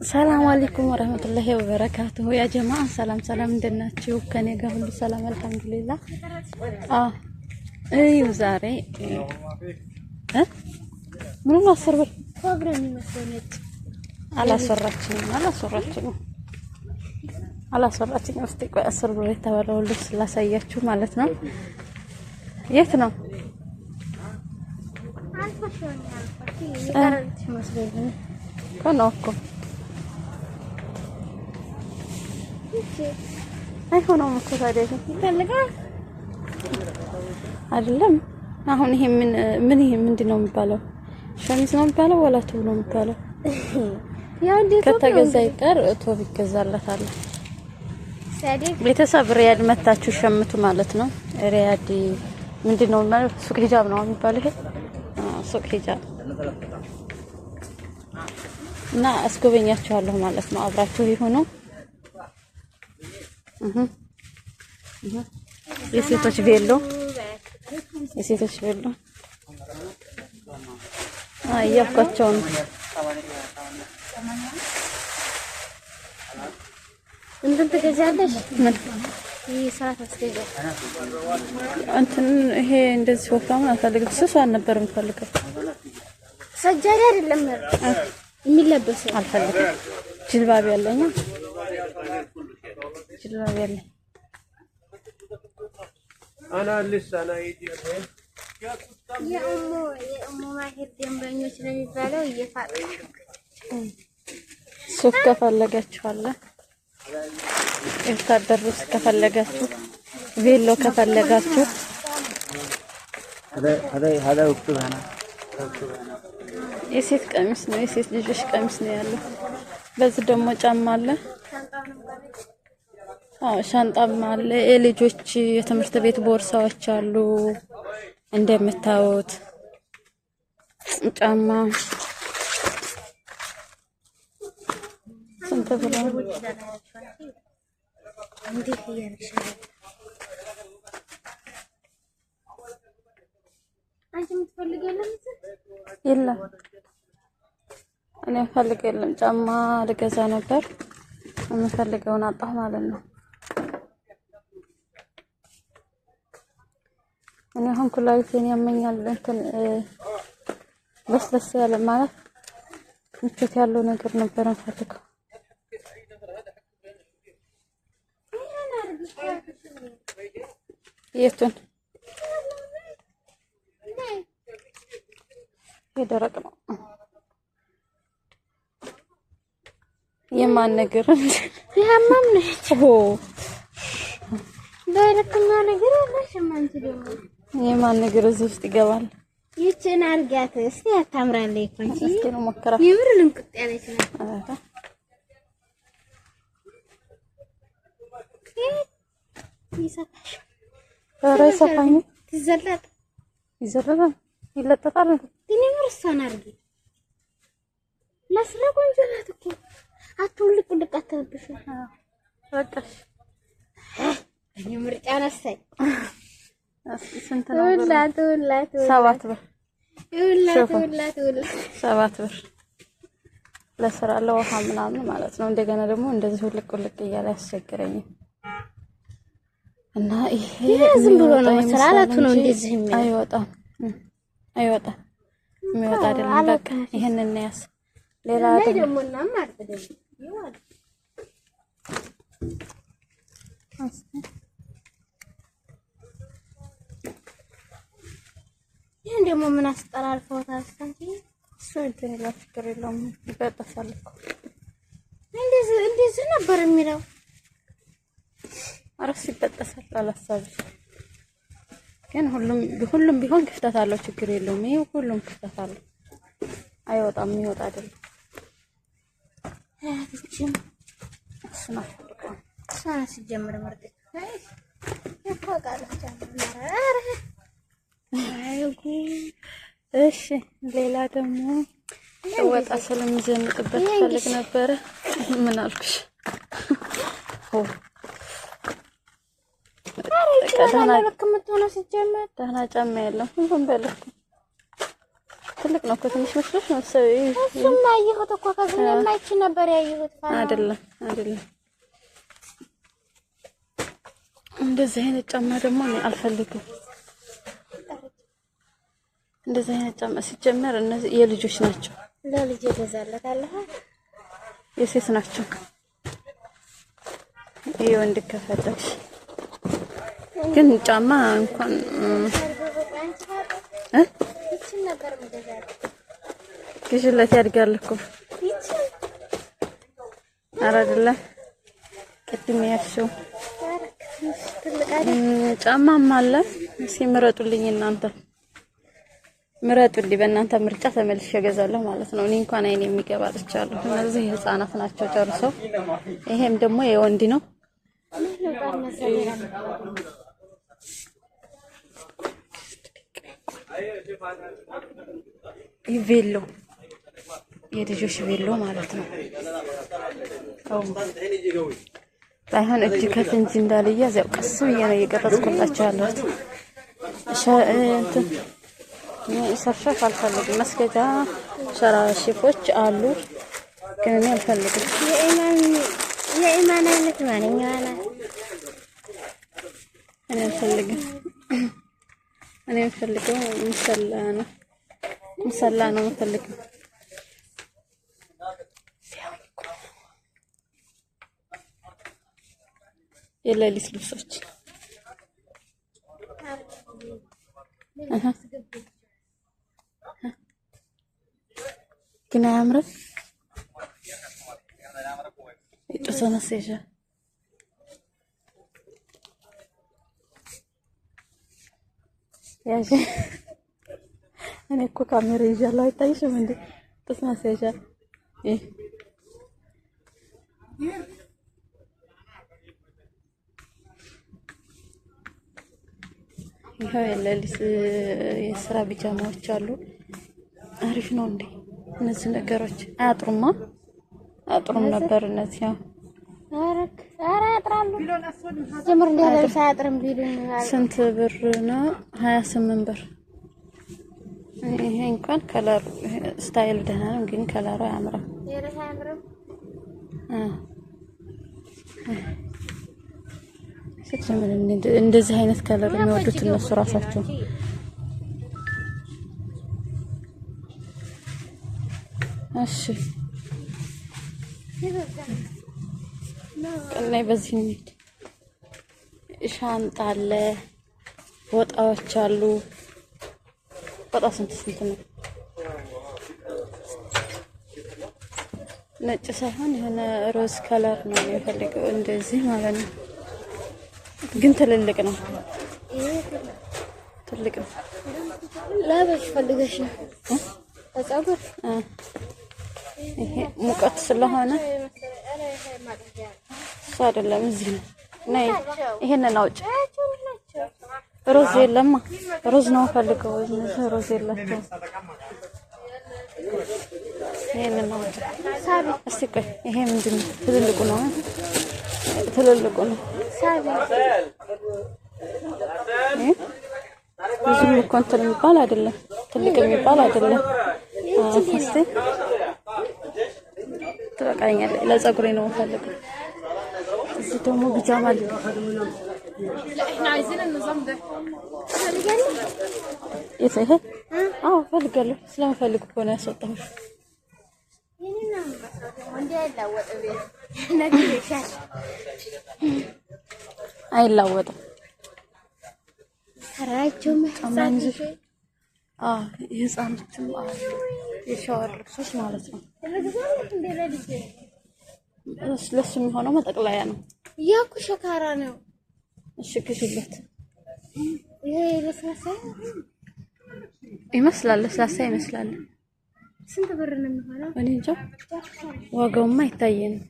ሰላም አለይኩም ወራህመቱላሂ ወበረካቱሁ ያ ጀማዓ ሰላም እንደናችሁ ከኔ ጋር ሁሉ ሰላም አልሐምዱሊላህ። ዛሬ ምን ማሰርበ ፕሮግራም ይመስለኛል። አላሰራችኝም። እስቲ ቆይ 10 ብር የተባለው ልብስ ላሳያችሁ ማለት ነው። የት ነው? ኮኖኮ አይሆነውም እኮ ታዲያ ይፈልጋል አይደለም። አሁን ይሄ ምን ይሄ ምንድነው የሚባለው? ሸሚዝ ነው የሚባለው ወላ ቶብ ነው የሚባለው? ያው እንዴት ከተገዛ ይቀር ቶብ ይገዛለታል። ቤተሰብ ሪያድ መታችሁ ሸምቱ ማለት ነው። ሪያድ ምንድነው ማለት ሱቅ ሂጃብ ነው የሚባለው። ይሄ ሱቅ ሂጃብ እና አስጎበኛችኋለሁ ማለት ነው። አብራችሁ ይሁኑ። የሴቶች ቬሎ እያልኳቸው ነው። እንትን ትገዛለሽ? ምን ይሰራት አስገዛ እንትን ይሄ እንደዚህ ወፍራም አልፈልግም። ስሷን ነበር የምፈልገው። ሰጃዳ አይደለም የሚለበሰው አልፈልግም። ጅልባብ ያለኝ انا لسه انا يجي የኡሙ ማሂር ደንበኞች ነው የሚባለው። ሱፍ ከፈለጋችሁ አለ። የወታደር ልብስ ከፈለጋችሁ፣ ቬሎ ከፈለጋችሁ هذا اكتب هنا የሴት ቀሚስ ነው፣ የሴት ልጆች ቀሚስ ነው ያለው። በዚህ ደግሞ ጫማ አለ። ሻንጣም አለ። የልጆች የትምህርት ቤት ቦርሳዎች አሉ። እንደምታዩት ጫማ ስንት ብር ነው? የለም እኔ ፈልግ የለም። ጫማ ልገዛ ነበር የምፈልገውን አጣሁ ማለት ነው። እኔ አሁን ኩላሊቴን ያመኛል። እንትን ለስለስ ያለ ማለት ምቾት ያለው ነገር ነበር እንፈልገው። የቱን የደረቅ ነው የማን ነገር ያማም ነው በረከኛ ነገር ማሽማንት ደግሞ የማን ነገር እዚህ ውስጥ ይገባል? ይቺን አርጋት እስቲ አታምራለች እኮ እንጂ እስኪ ነው ሞከራ የምር ልንቅጥ ያለች ነው። ይሰፋሽ ሰፋኝ ይዘለጣል ይለጠጣል። ግን የምር እሷን አርጊ ለስራ ቆንጆ ናት እኮ አትውልቅ ልቀተብሽ በቃሽ። እኔ ምርጫ ነሳኝ። ስንት ነው? 7 ብር 7 ብር ለስራ ለውሃ ምናምን ማለት ነው። እንደገና ደግሞ እንደዚህ ሁልቅ እያለ ያስቸግረኝ እና ይሄ ዝም ብሎ ነው መስራላቱ ነው። እንደዚህ አይወጣም የሚወጣ አይደለም። በቃ ይሄንን ነው ያስ ሌላ ደግሞ እና ማለት ደግሞ ይዋል ይሄን ደግሞ ምን አስጠራልፈው ታስታንጂ እሱ እንትን ይላል። ችግር የለውም ይበጠሳል እኮ እንደዚህ ነበር የሚለው። አረስ ይበጠሳል አላሳብ ግን ሁሉም ቢሆን ክፍተት አለው። ችግር የለውም። ይሄ ሁሉም ክፍተት አለው። አይወጣም የሚወጣ አይደለም። እቺም እሱና ሳና ሲጀምር መርጥ ይፈቃለች እሺ ሌላ ደግሞ ወጣ ስለምዘንጥበት ፈልግ ነበር። ምን አልኩሽ? ደህና ጫማ ያለው ሁሉም በልኩ ትልቅ ነው እኮ ትንሽ መስሎሽ ነው? እሱማ አየሁት እኮ ከዚህ የማይች ነበር ያየሁት። አይደለም እንደዚህ አይነት ጫማ ደግሞ እኔ አልፈልግም። እንደዚህ አይነት ጫማ ሲጀመር እነዚህ የልጆች ናቸው። ለልጅ ይገዛለታለህ? የሴት ናቸው። የወንድ ከፈለግሽ ግን ጫማ እንኳን ይችን ነበር የምገዛት። ግዢለት ያድጋል እኮ ኧረ አይደለም ቅድም ያልሽው ጫማም አለ። ሲምረጡልኝ እናንተ ምረጡልኝ። በእናንተ ምርጫ ተመልሼ እገዛለሁ ማለት ነው። እኔ እንኳን አይኔ የሚገባ አጥቻለሁ። እነዚህ ህፃናት ናቸው ጨርሰው። ይሄም ደግሞ የወንድ ነው። ቬሎ የልጆች ቬሎ ማለት ነው። ባይሆን እጅ ከፍንጅ እንዳልያዝ ያው ቀስ ብዬ ነው እየቀረጽኩላችሁ ያለሁት። ሰርሸፍ አልፈልግም። መስገጃ ሸራሽፎች አሉ ግን እኔ አልፈልግም። የኢማን አይነት ማንኛው ናት? እኔ አልፈልግም። እኔ የምፈልገው ሙሰላ ነው የምፈልገው። የሌሊት ልብሶች ግን አያምርም። የጡት ማስያዣ ያዥ። እኔ እኮ ካሜራ ይዣለሁ አይታይሽም እንዴ? ጡት ማስያዣ ይሄ የሌሊት የስራ ቢጃማዎች አሉ። አሪፍ ነው እንዴ? እነዚህ ነገሮች አያጥሩማ? አያጥሩም ነበር እነዚህ። ኧረ ያጥራሉ። ጀምር እንዲያለብስ አያጥርም ቢሉኝ ስንት ብር ነው? 28 ብር። ይሄ እንኳን ከለሩ ስታይል ደህና ነው፣ ግን ከለሩ አያምርም። እንደዚህ አይነት ከለር የሚወዱት እነሱ ራሳቸው። እሺ ቀላይ በዚህ እንሂድ። ሻንጣ አለ፣ ፎጣዎች አሉ። ፎጣ ስንት ነው? ነጭ ሳይሆን የሆነ ሮዝ ከለር ነው የሚፈልገው፣ እንደዚህ ማለት ነው። ግን ትልልቅ ነው። ለበሽ ፈልገሽ ነው ለፀጉር። ይሄ ሙቀት ስለሆነ እሱ አይደለም፣ እዚህ ነው። ነይ ይሄንን አውጭ። ሮዝ የለማ። ሮዝ ነው ፈልገው። እነዚህ ሮዝ የላቸውም። ይሄንን አውጭ እስቲ። ቆይ ይሄ ምንድን ነው? ትልልቁ ነው። ብዙም እኮ እንትን የሚባል አይደለም፣ ትልቅ የሚባል አይደለም። እስቲ ትበቃኛለች። ለፀጉሬ ነው የምፈልገው። እዚህ ደግሞ ቢጃማ አለ። ይሄ አዎ እፈልጋለሁ። ስለምፈልግ እኮ ነው ያስወጣሁሽ። አይላወጥም። የህፃኖችም የሻወር ልብሶች ማለት ነው። ለሱ የሚሆነው መጠቅለያ ነው። ያኩ ሸካራ ነው። እሺ ግዢለት። ይሄ ለስላሳ ይመስላል፣ ለስላሳ ይመስላል። ስንት ብር ነው የሚሆነው? እኔ እንጃ ዋጋውማ አይታየንም፣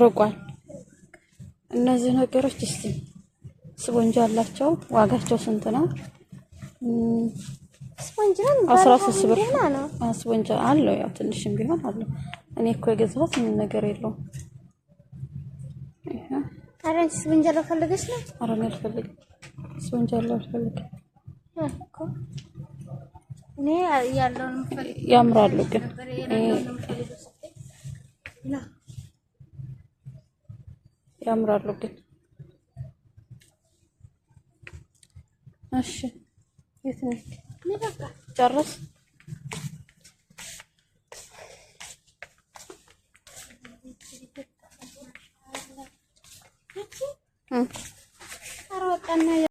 ርቋል። እነዚህ ነገሮች እስቲ ስፖንጅ አላቸው። ዋጋቸው ስንት ነው? ስፖንጅ ነው 13 ብር ነው። ስፖንጅ አለው፣ ያው ትንሽም ቢሆን አለው። እኔ እኮ የገዛሁት ምን ነገር የለውም። አረን ስፖንጅ አለው ፈልገሽ ነው? አረን አልፈልግም። ስፖንጅ አለው አልፈልግም። እኔ ያለውን ያምራሉ ግን ያምራሉ ግን እሺ የት ነው ጨረስ አረወጣና